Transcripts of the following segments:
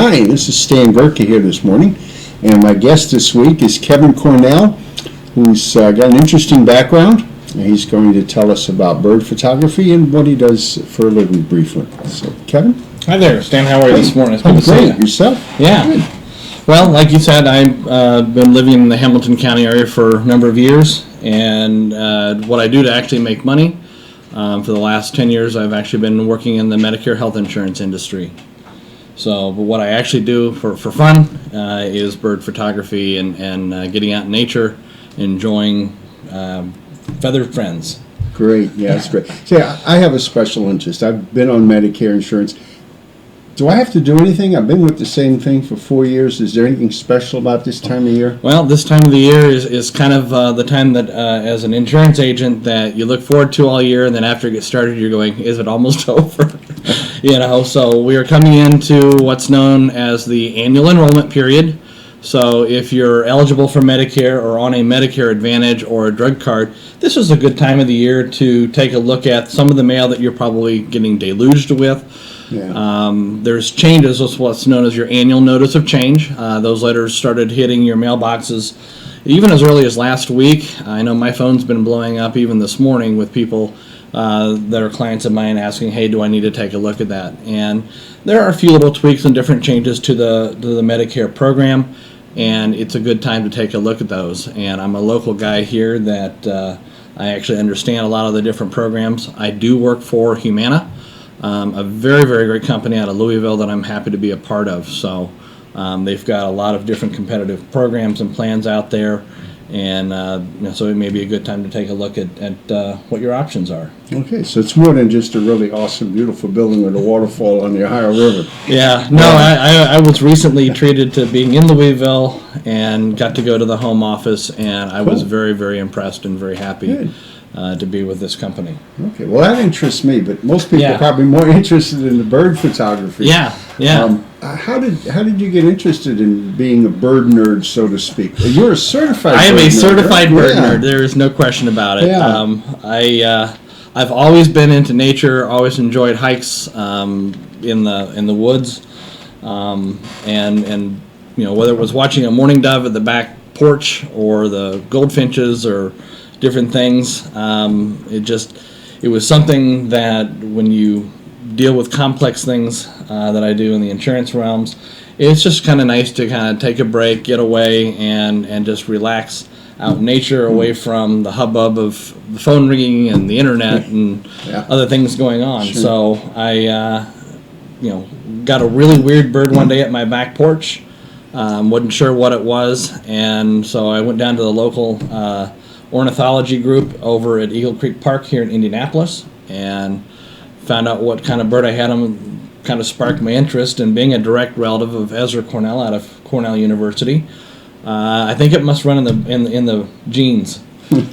Hi, this is Stan Gurka here this morning, and my guest this week is Kevin Cornell, who's got an interesting background. He's going to tell us about bird photography and what he does for a living briefly. So, Kevin? Hi there, Stan. How are you this morning? It's good to see you. Yourself? Yeah. Good. Well, like you said, I've been living in the Hamilton County area for a number of years, and what I do to actually make money, for the last 10 years, I've actually been working in the Medicare health insurance industry. So, but what I actually do for fun is bird photography and getting out in nature, enjoying feathered friends. Great, yeah, that's great. See, I have a special interest. I've been on Medicare insurance. Do I have to do anything? I've been with the same thing for 4 years. Is there anything special about this time of year? Well, this time of the year is kind of the time that, as an insurance agent, that you look forward to all year, and then after it gets started, you're going, is it almost over? So we are coming into what's known as the annual enrollment period. So if you're eligible for Medicare or on a Medicare Advantage or a drug card, this is a good time of the year to take a look at some of the mail that you're probably getting deluged with. Yeah. There's changes with what's known as your annual notice of change. Those letters started hitting your mailboxes even as early as last week. I know my phone's been blowing up even this morning with people that are clients of mine asking, hey, do I need to take a look at that? And there are a few little tweaks and different changes to the Medicare program, and it's a good time to take a look at those. And I'm a local guy here that I actually understand a lot of the different programs. I do work for Humana, a very, very great company out of Louisville that I'm happy to be a part of. So they've got a lot of different competitive programs and plans out there, and so it may be a good time to take a look at what your options are. Okay, so it's more than just a really awesome, beautiful building with a waterfall on the Ohio River. Yeah, no, I was recently treated to being in Louisville and got to go to the home office, and I was very, very impressed and very happy to be with this company. Okay, well that interests me, but most people Yeah. are probably more interested in the bird photography. Yeah. How did you get interested in being a bird nerd, so to speak? You're a certified. I am bird a nerd, certified right? bird Yeah. nerd. There is no question about it. Yeah. I've always been into nature. Always enjoyed hikes in the woods, and whether it was watching a mourning dove at the back porch or the goldfinches or different things, it was something that when you deal with complex things that I do in the insurance realms, it's just kind of nice to kind of take a break, get away, and just relax out in nature, away from the hubbub of the phone ringing and the internet and other things going on. Sure. So I, got a really weird bird one day at my back porch. Wasn't sure what it was, and so I went down to the local ornithology group over at Eagle Creek Park here in Indianapolis and found out what kind of bird I had, and kind of sparked my interest in being a direct relative of Ezra Cornell out of Cornell University. I think it must run in the genes.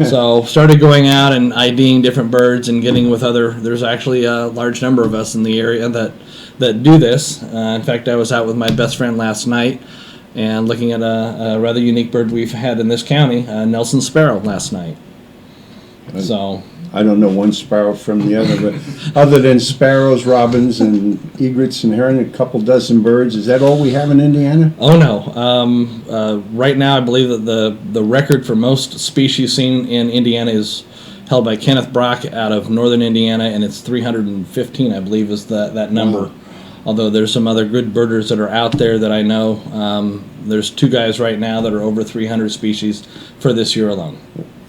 So started going out and IDing different birds and getting with there's actually a large number of us in the area that do this. In fact, I was out with my best friend last night and looking at a rather unique bird we've had in this county, Nelson sparrow, last night. So I don't know one sparrow from the other, but other than sparrows, robins, and egrets and heron, a couple dozen birds. Is that all we have in Indiana? Oh no! Right now, I believe that the record for most species seen in Indiana is held by Kenneth Brock out of northern Indiana, and it's 315, I believe, is that number. Wow. Although there's some other good birders that are out there that I know. There's two guys right now that are over 300 species for this year alone.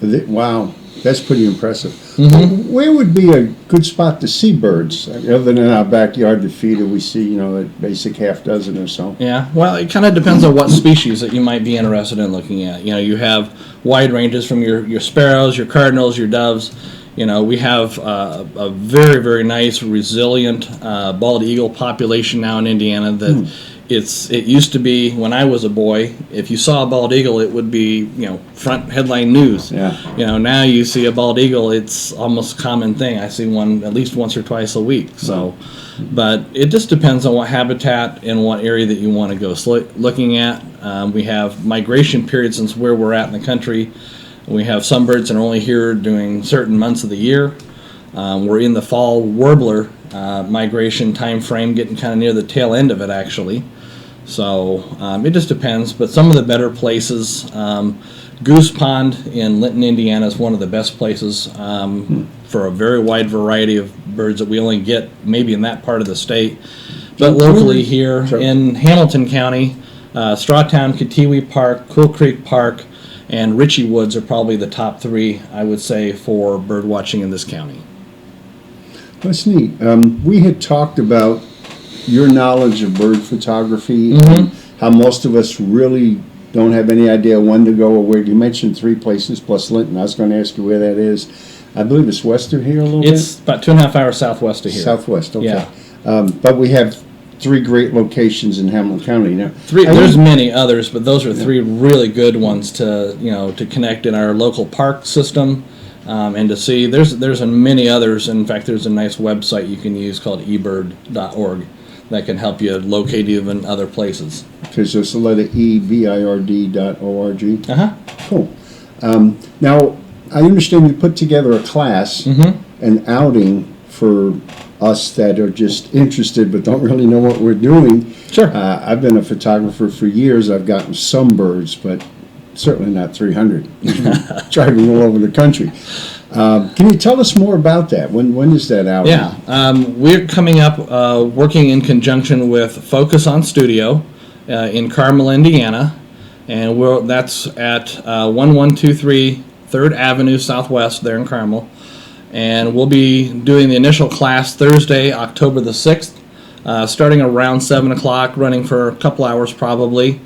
Wow, that's pretty impressive. Mm-hmm. Where would be a good spot to see birds? Other than in our backyard, the feeder, we see, a basic half dozen or so. Yeah, well, it kind of depends on what species that you might be interested in looking at. You have wide ranges from your sparrows, your cardinals, your doves. We have a very, very nice, resilient bald eagle population now in Indiana that it used to be, when I was a boy, if you saw a bald eagle, it would be, front headline news. Yeah. Now you see a bald eagle, it's almost a common thing. I see one at least once or twice a week. So, but it just depends on what habitat and what area that you want to go looking at. We have migration periods since where we're at in the country. We have some birds that are only here during certain months of the year. We're in the fall warbler migration time frame, getting kind of near the tail end of it, actually. So it just depends. But some of the better places, Goose Pond in Linton, Indiana is one of the best places for a very wide variety of birds that we only get maybe in that part of the state. But locally here in Hamilton County, Strawtown, Katiwi Park, Cool Creek Park, and Ritchie Woods are probably the top three, I would say, for bird watching in this county. That's neat. We had talked about your knowledge of bird photography and how most of us really don't have any idea when to go or where. You mentioned 3 places plus Linton. I was going to ask you where that is. I believe it's west of here a little bit? It's about 2.5 hours southwest of here. Southwest, okay. Yeah. But we have 3 great locations in Hamilton County now. There's many others, but those are 3 really good ones to to connect in our local park system, and to see. There's many others. In fact, there's a nice website you can use called ebird.org that can help you locate even other places. Okay, so it's the letter ebird.org. Cool. Now, I understand you put together a class, an outing for us that are just interested but don't really know what we're doing. Sure. I've been a photographer for years. I've gotten some birds, but certainly not 300. Driving all over the country. Can you tell us more about that? When is that outing? Yeah, we're coming up working in conjunction with Focus on Studio in Carmel, Indiana, and that's at 1123 3rd Avenue Southwest there in Carmel. And we'll be doing the initial class Thursday, October the 6th, starting around 7 o'clock, running for a couple hours probably,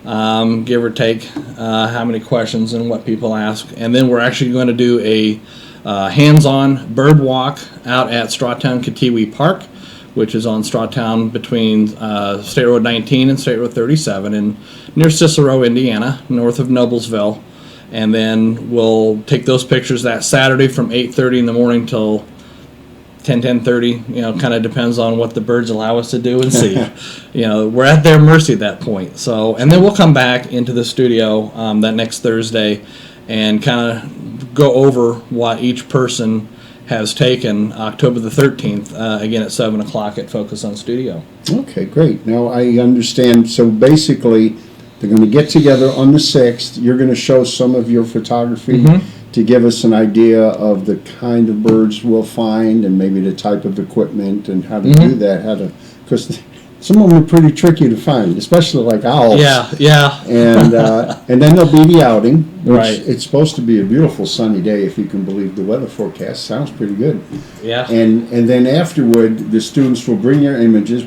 give or take how many questions and what people ask. And then we're actually going to do a hands-on bird walk out at Strawtown Katiwi Park, which is on Strawtown between State Road 19 and State Road 37 near Cicero, Indiana, north of Noblesville. And then we'll take those pictures that Saturday from 8:30 in the morning till 10:30. Kind of depends on what the birds allow us to do and see. We're at their mercy at that point. So, and then we'll come back into the studio that next Thursday and kind of go over what each person has taken October the 13th, again at 7 o'clock at Focus on Studio. Okay, great. Now I understand. So basically, they're going to get together on the 6th. You're going to show some of your photography to give us an idea of the kind of birds we'll find and maybe the type of equipment and how to do that. Because some of them are pretty tricky to find, especially like owls. Yeah. And then there'll be the outing, which Right. it's supposed to be a beautiful sunny day if you can believe the weather forecast. Sounds pretty good. Yeah. And then afterward, the students will bring their images.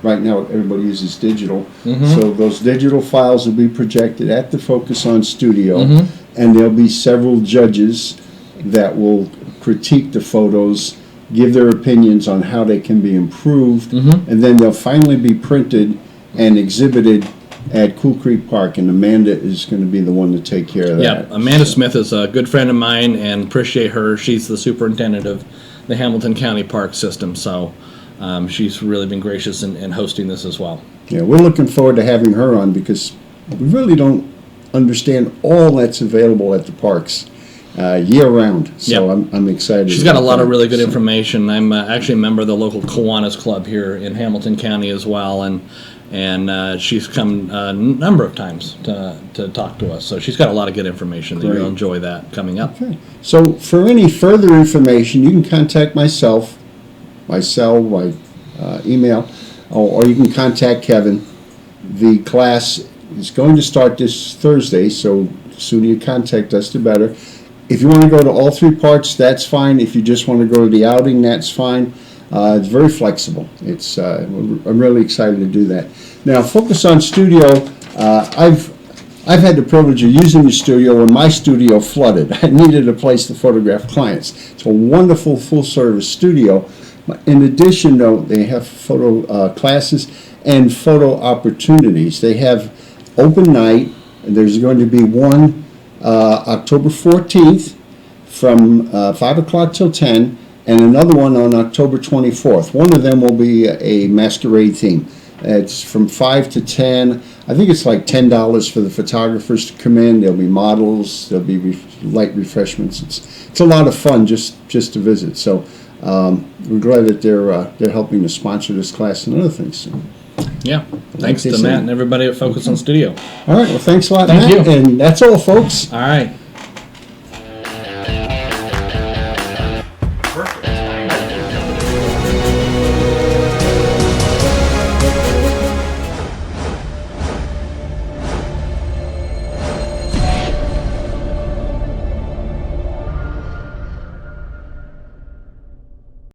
Right now, everybody uses digital. So those digital files will be projected at the Focus on Studio, and there'll be several judges that will critique the photos, give their opinions on how they can be improved, and then they'll finally be printed and exhibited at Cool Creek Park, and Amanda is going to be the one to take care of that. Yeah, Amanda Smith is a good friend of mine and appreciate her. She's the superintendent of the Hamilton County Park System, so she's really been gracious in hosting this as well. Yeah, we're looking forward to having her on because we really don't understand all that's available at the parks year-round, so I'm excited. She's got a lot of really good information. I'm actually a member of the local Kiwanis Club here in Hamilton County as well, and she's come a number of times to talk to us. So she's got a lot of good information that you'll enjoy that coming up. Okay. So for any further information, you can contact myself, my cell, my email, or you can contact Kevin. The class is going to start this Thursday, so the sooner you contact us, the better. If you want to go to all 3 parts, that's fine. If you just want to go to the outing, that's fine. It's very flexible. I'm really excited to do that. Now, Focus on Studio. I've had the privilege of using the studio when my studio flooded. I needed a place to photograph clients. It's a wonderful full-service studio. In addition, though, they have photo classes and photo opportunities. They have open night. There's going to be one October 14th from 5 o'clock till 10, and another one on October 24th. One of them will be a masquerade theme. It's from 5 to 10. I think it's like $10 for the photographers to come in. There'll be models. There'll be light refreshments. It's a lot of fun just to visit. So we're glad that they're helping to sponsor this class and other things. Yeah. Thanks they to say. Matt and everybody at Focus on Studio. All right. Well, thanks a lot, Thank Matt. you. And that's all, folks. All right.